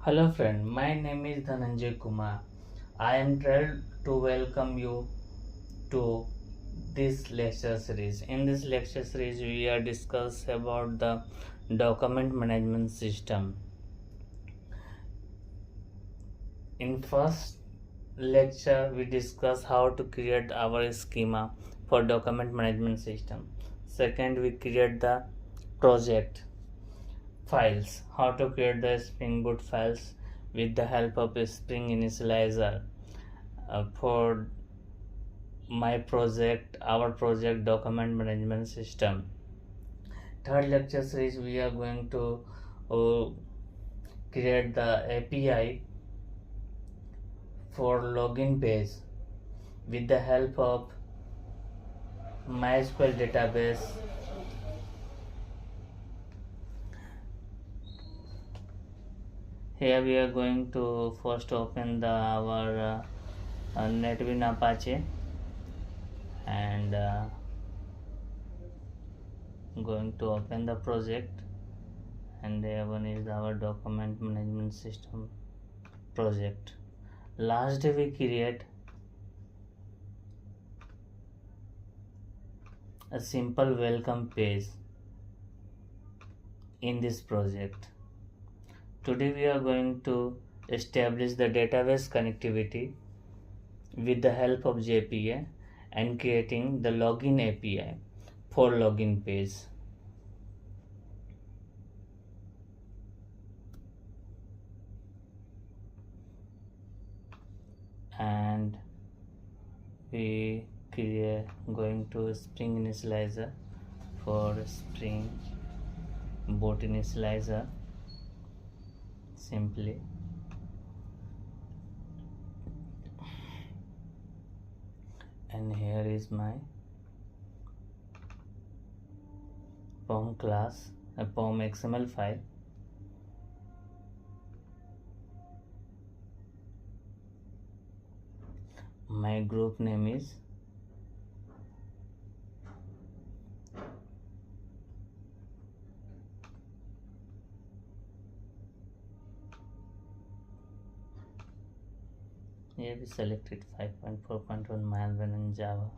Hello friend, my name is Dhananjay Kumar. I am thrilled to welcome you to this lecture series. In this lecture series, we are discuss about the document management system. In first lecture, we discuss how to create our schema for document management system. Second, we create the project files, how to create the Spring Boot files with the help of a Spring Initializer for our project document management system. Third lecture series, we are going to uh, create the API for login page with the help of MySQL database. Here we are going to first open our Netwin Apache and going to open the project, and there one is our document management system project. Last day we create a simple welcome page in this project. Today we are going to establish the database connectivity with the help of JPA and creating the login API for login page. And we going to Spring Initializer for Spring Boot Initializer simply. And here is my POM class, a POM XML file. My group name is here we selected 5.4.1 Maven in Java.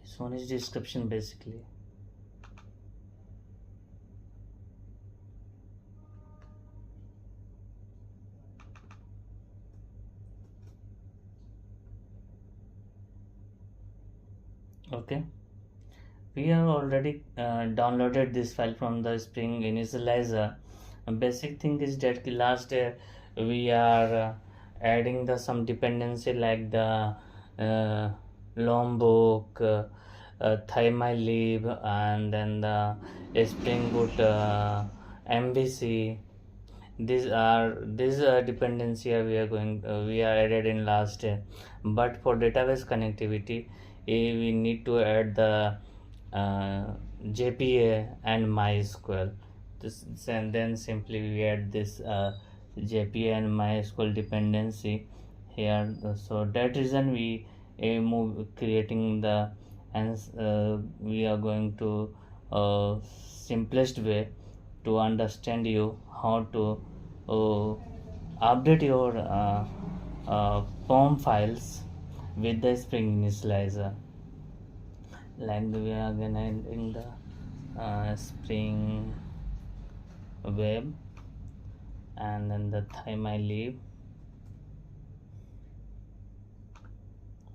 This one is description basically. Okay, we have already downloaded this file from the Spring Initializer. A basic thing is that last day we are adding the some dependency like the Lombok, Thymylib, and then the Spring Boot MVC. These dependency we are added in last day, but for database connectivity we need to add the JPA and MySQL. And then simply we add this JPA and MySQL dependency here. So that reason we move creating the, and we are going to simplest way to understand you how to update your POM files with the Spring Initializer. Like we are again in the Spring Web, and then the Thymylib,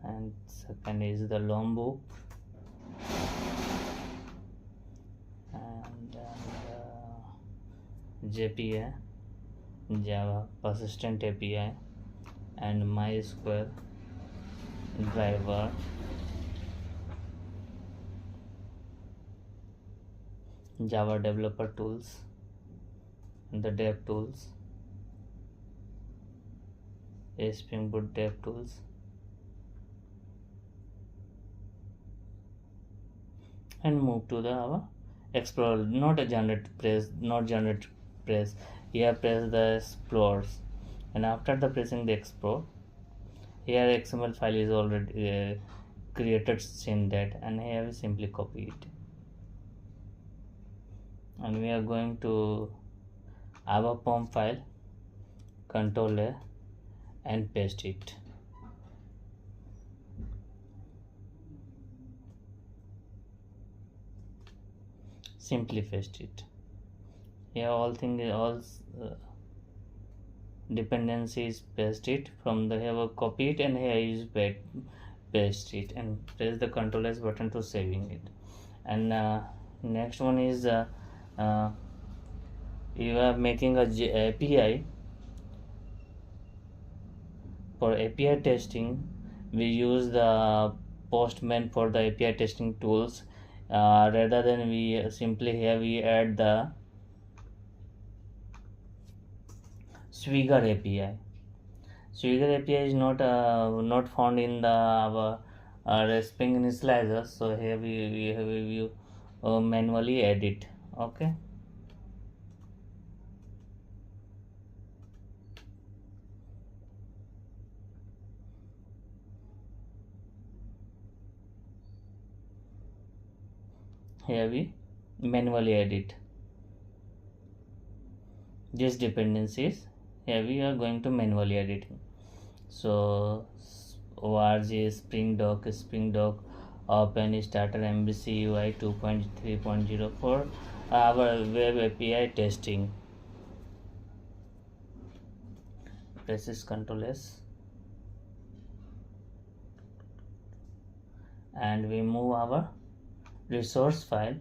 and second is the Lombok, and then the JPA Java Persistent API, and MySQL driver, Java developer tools, the dev tools, Spring Boot dev tools, and move to the our Explorer, not a generate press, not generate press. Here press the Explorers, and after the pressing the Explore, here XML file is already created in that, and here we simply copy it, and we are going to our POM file, Control A, and paste it. Simply paste it. Here all dependencies, paste it from the here, copy it, and here is paste it, and press the Ctrl S button to saving it. And next one is you are making a API. For API testing, we use the Postman for the API testing tools. Rather than we simply here we add the Swigger API. Swigger API is not found in the our Spring initializer, so here we manually add it. Okay. Here we manually edit these dependencies. Here we are going to manually editing. So org spring doc open starter MVC UI 2.3.0 for our web API testing. Press Ctrl S, and we move our resource file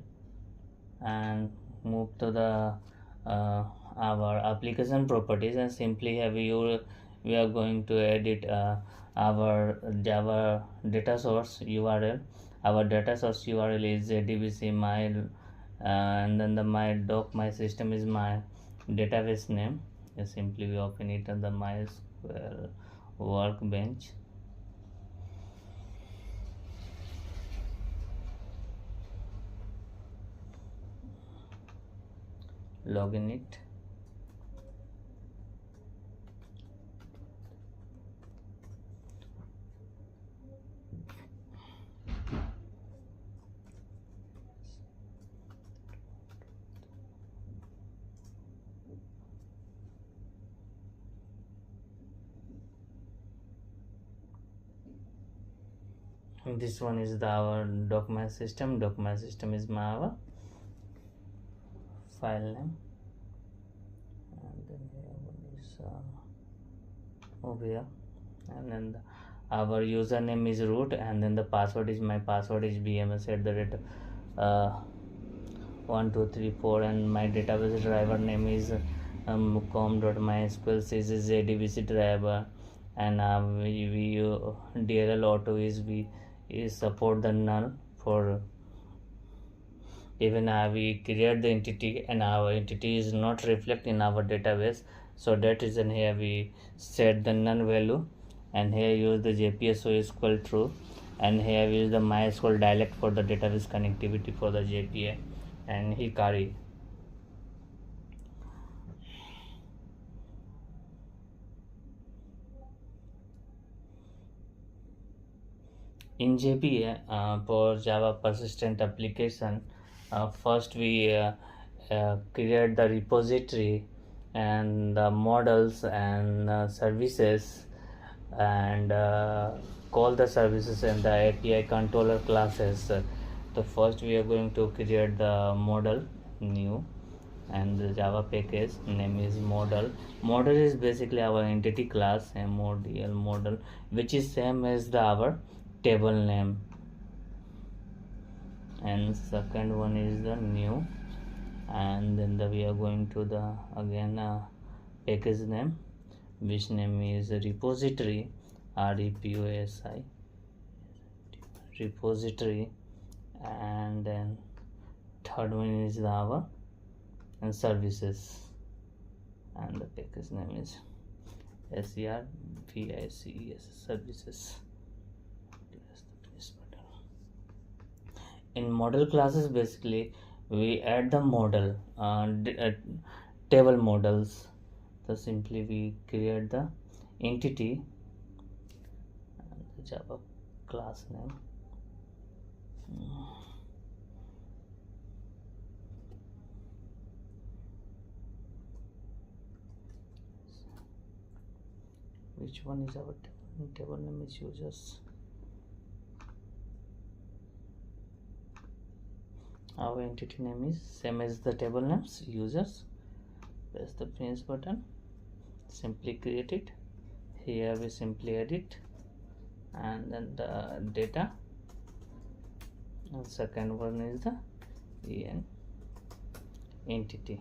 and move to the our application properties, and simply here we are going to edit our Java data source URL. Our data source URL is jdbc my and then the my system is my database name. Simply we open it on the MySQL workbench. Login it. This one is our document system. Document system is our file name, and then here one is over here, and then our username is root, and then the password is my password is bms at the rate 1234, and my database driver name is com.mysql is jdbc driver, and we DLL auto is we support the null for even we create the entity and our entity is not reflect in our database, so that reason here we set the none value, and here use the JPSO is equal true, and here we use the MySQL dialect for the database connectivity for the JPA and Hikari. In JPA for Java persistent application, first we create the repository and the models and services, and call the services and the API controller classes. So first we are going to create the model new, and the Java package name is model. Model is basically our entity class, model model, which is same as the our table name. And second one is the new, and then we are going to the again package name, which name is repository, REPOSI repository, and then third one is our and services, and the package name is SERVICES services. in model classes basically we add the model table models. So simply we create the entity and the Java class name. Which one is our table name is users. Our entity name is same as the table names users. Press the finish button, simply create it. Here we simply edit and then the data, and second one is the en entity.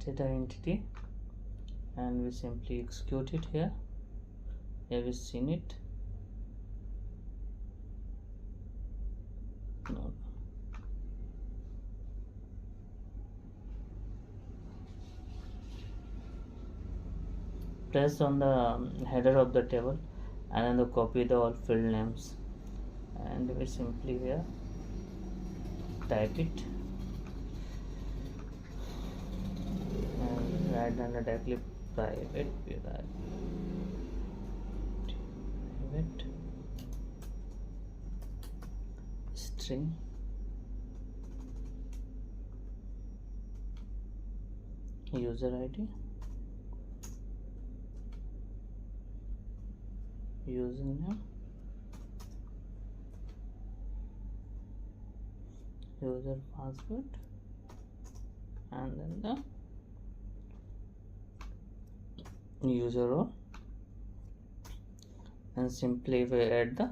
Data entity, and we simply execute it here. Have you seen it? No. Press on the header of the table and then copy the all field names, and we simply here type it and write down directly private string user ID, username, user password, and then the user role, and simply we add the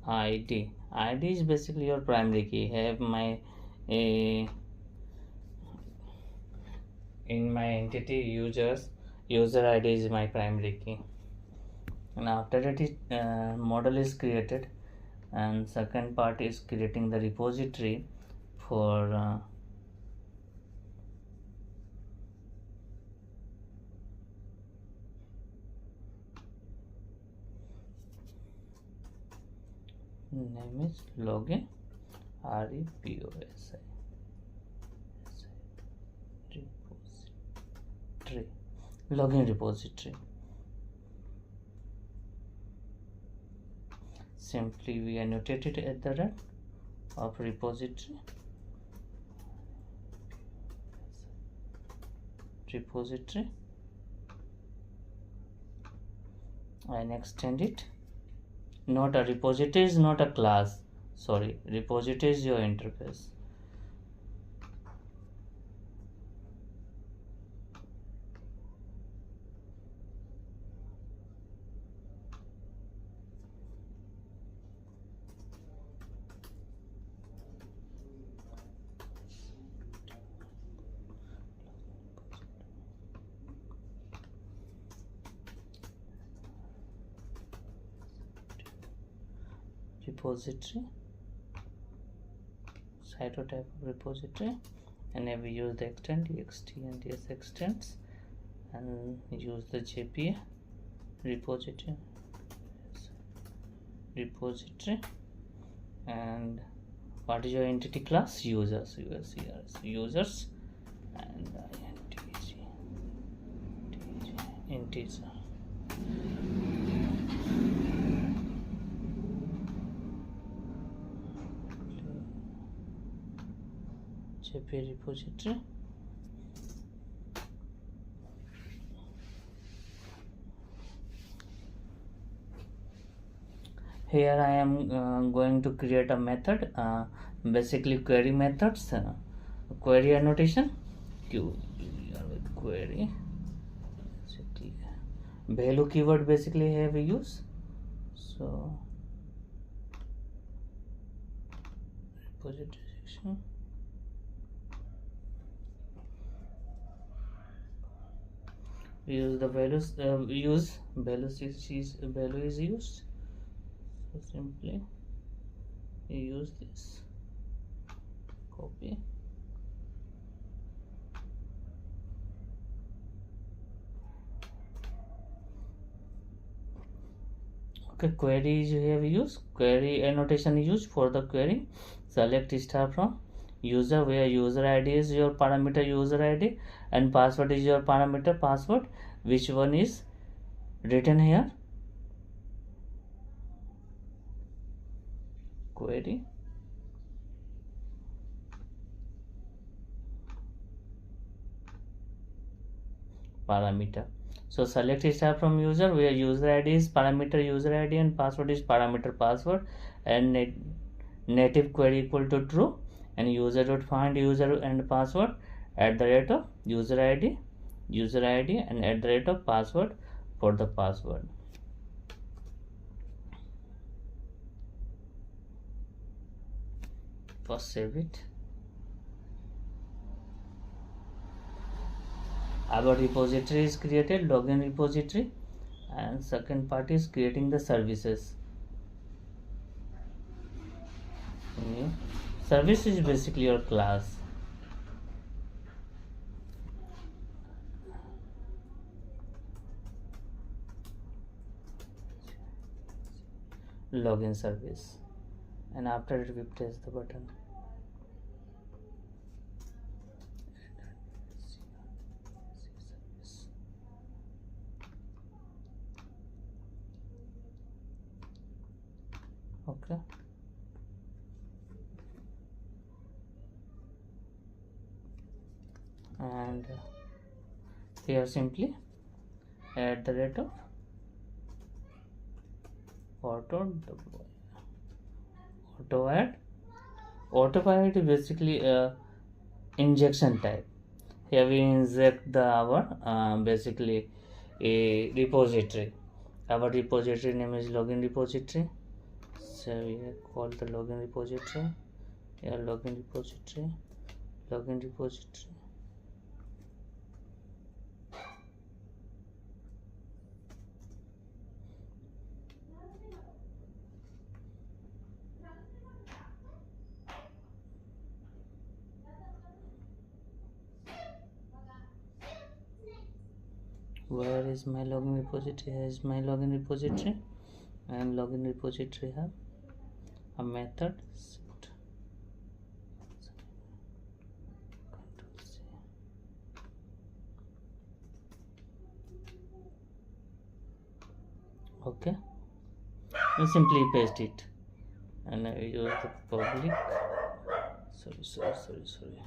ID. ID is basically your primary key. Have my in my entity user ID is my primary key. And after that model is created, and second part is creating the repository for name is login reposi repository, login repository. Simply we annotate it at the rate of repository and extend it. Not a repository is not a class, sorry, repository is your interface. Repository, site or type of repository, and then we use the extend ext and ds extends, and use the jpa repository, and what is your entity class? Users, users, and integer. JPA repository, here I am going to create a method, basically query methods, query annotation, query value keyword basically here we use. So repository section, we use the values, value is used, so simply we use this, copy Okay, query is here we use query annotation is used for the query. Select star from user, where user ID is your parameter user ID and password is your parameter password. Which one is written here? Query parameter. So select star from user, where user ID is parameter user ID and password is parameter password, and native query equal to true, and user dot find user and password at the rate of user ID and at the rate of password for the password. First save it. Our repository is created, login repository, and second part is creating the services. New service is basically your class. Login service, and after it we press the button. Okay, and here simply at the rate of auto add is basically a injection type. Here we inject the our basically a repository. Our repository name is login repository, so we call the login repository. Here login repository. Where is my login repository? Here is my login repository, and login repository have a method set. Okay, we simply paste it, and I use the public. Sorry.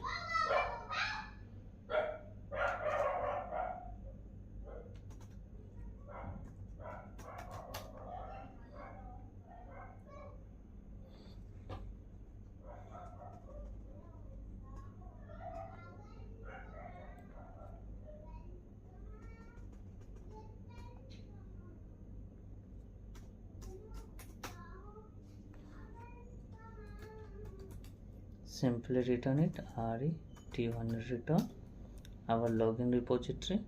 Simply return it, ret1 return our login repository.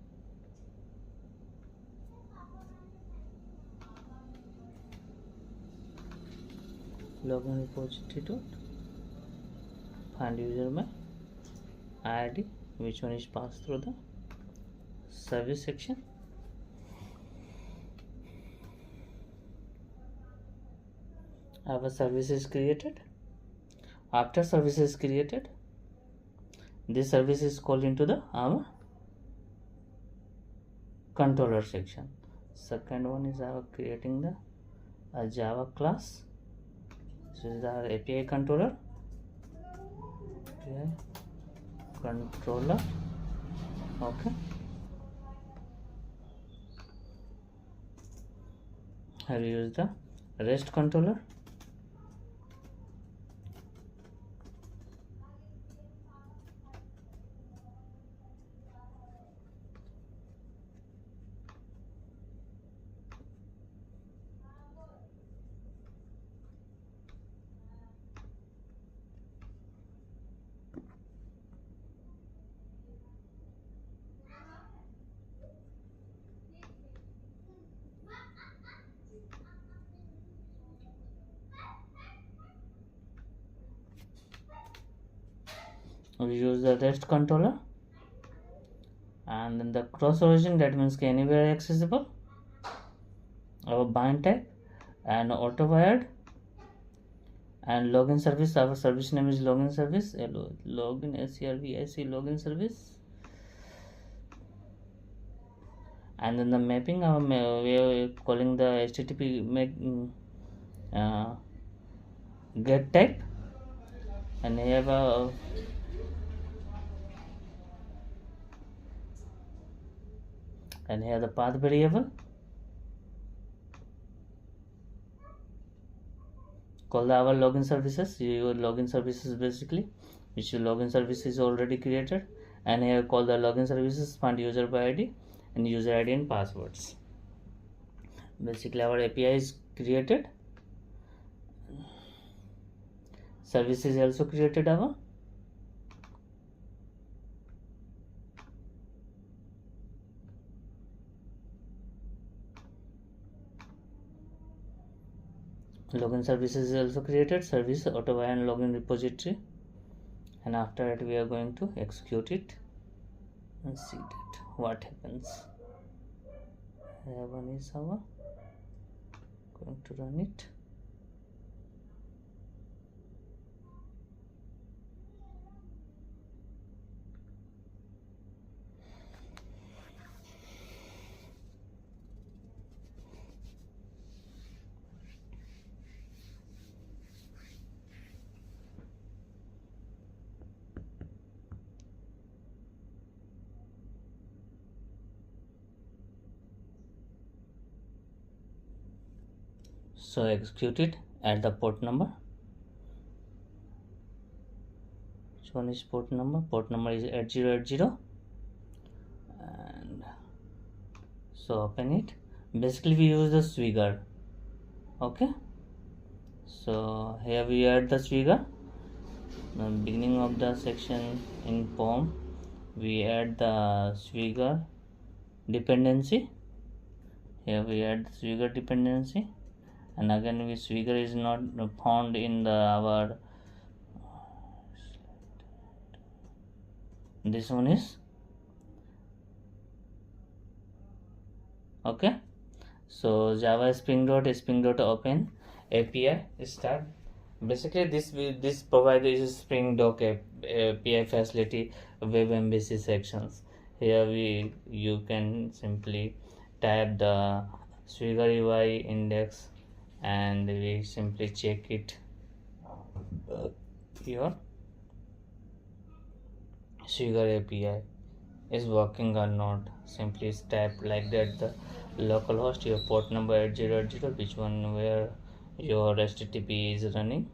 Login repository dot find user by id, which one is passed through the service section. Our service is created. After service is created, this service is called into the our controller section. Second one is our creating the Java class. This is our API controller. Okay. I will use the REST controller. We use the REST controller, and then the cross origin, that means anywhere accessible. Our bind type, and auto wired and login service. Our service name is login service, login service login service. And then the mapping, we are calling the http get type, and we have a and here the path variable call our login services. Your login services basically, which your login service is already created, and here call the login services find user by id and user id and passwords. Basically our API is created, service is also created our. Login services is also created, service auto and login repository, and after that we are going to execute it and see that what happens. One is our going to run it. So execute it at the port number. Which one is port number? Port number is 8080, and so open it. Basically we use the swigger. Okay, so here we add the swigger. The beginning of the section in form we add the swigger dependency. Here we add the swigger dependency, and again we swigger is not found in the our this one is okay. So java spring dot open API start. Basically this provides spring doc API facility web MVC sections. Here you can simply type the swigger UI index and we simply check it your swigger API is working or not. Simply type like that the localhost, your port number 8080, which one where your HTTP is running,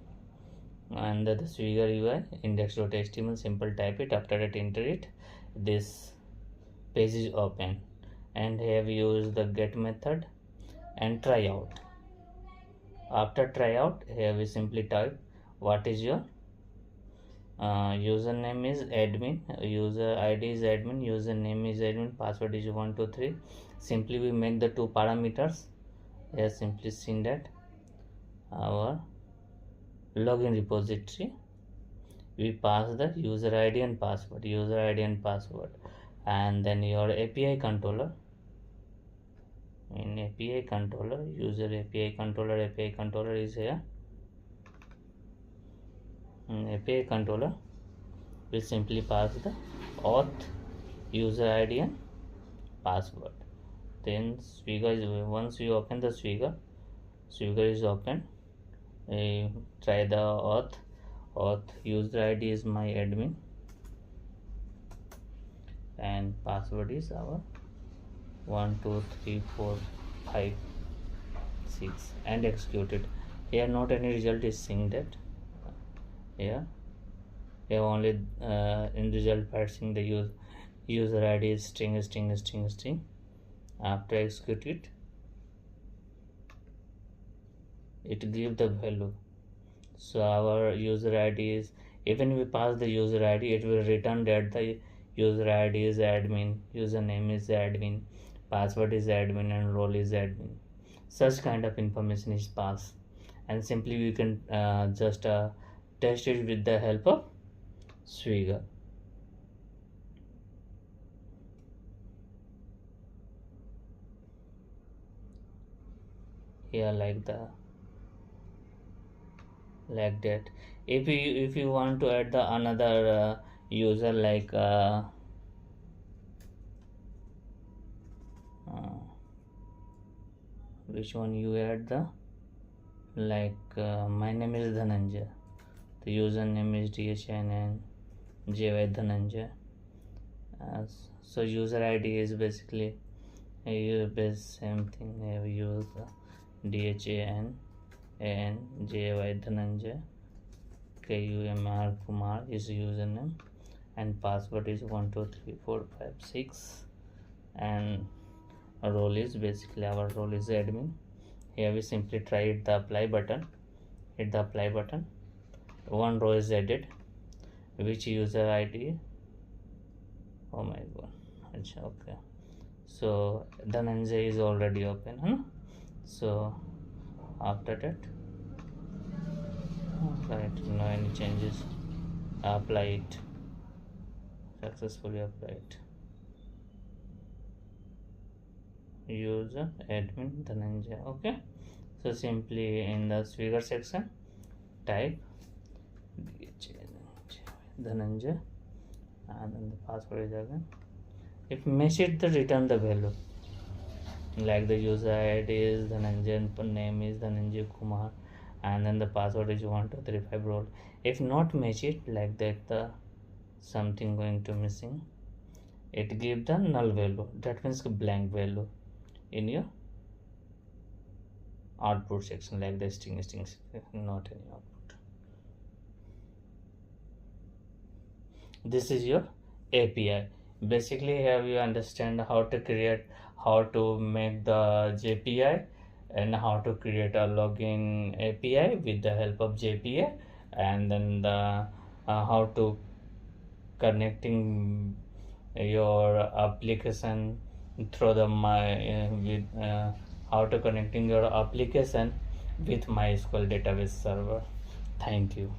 and the swigger UI index.html. Simple type it, after that enter it. This page is open, and here we use the get method and try out. After try out, here we simply type what is your username is admin, user ID is admin, username is admin, password is 123. Simply we make the two parameters. Here simply seen that our login repository we pass the user ID and password, and then your API controller. In API controller, user API controller is here. In API controller we simply pass the auth, user ID and password. Then swigger is, once you open the swigger is open. Try the auth user ID is my admin and password is our 1 2 3 4 5 6 and execute it. Here not any result is seeing that. Here only in result parsing the user ID is string. After execute it give the value. So our user ID is, even we pass the user ID, it will return that the user ID is admin, username is admin, password is admin and role is admin. Such kind of information is passed, and simply we can just test it with the help of swigger. Here like the like that. If you want to add the another user like which one you add the like my name is Dhananjay, the username is DHNNJY Dhananjay. So user ID is basically same thing. We use DHANANJY Dhananjay. KUMR Kumar is username, and password is 123456, and role is basically our role is admin. Here we simply try hit the apply button. One row is added. Which user ID? Oh my god. Okay, so Dhananjay is already open, so after that no any changes, apply it, successfully applied. User admin Dhananjay. Okay, so simply in the figure section type Dhananjay, and then the password is again. If match it, the return the value, like the user ID is Dhananjay, name is Dhananjay Kumar, and then the password is 1235 role. If not match it, like that the something going to missing, it give the null value, that means blank value in your output section, like the string, not any output. This is your API. Basically here you understand how to create, how to make the JPI, and how to create a login API with the help of JPA, and then the how to connecting your application through the how to connecting your application with MySQL database server. Thank you.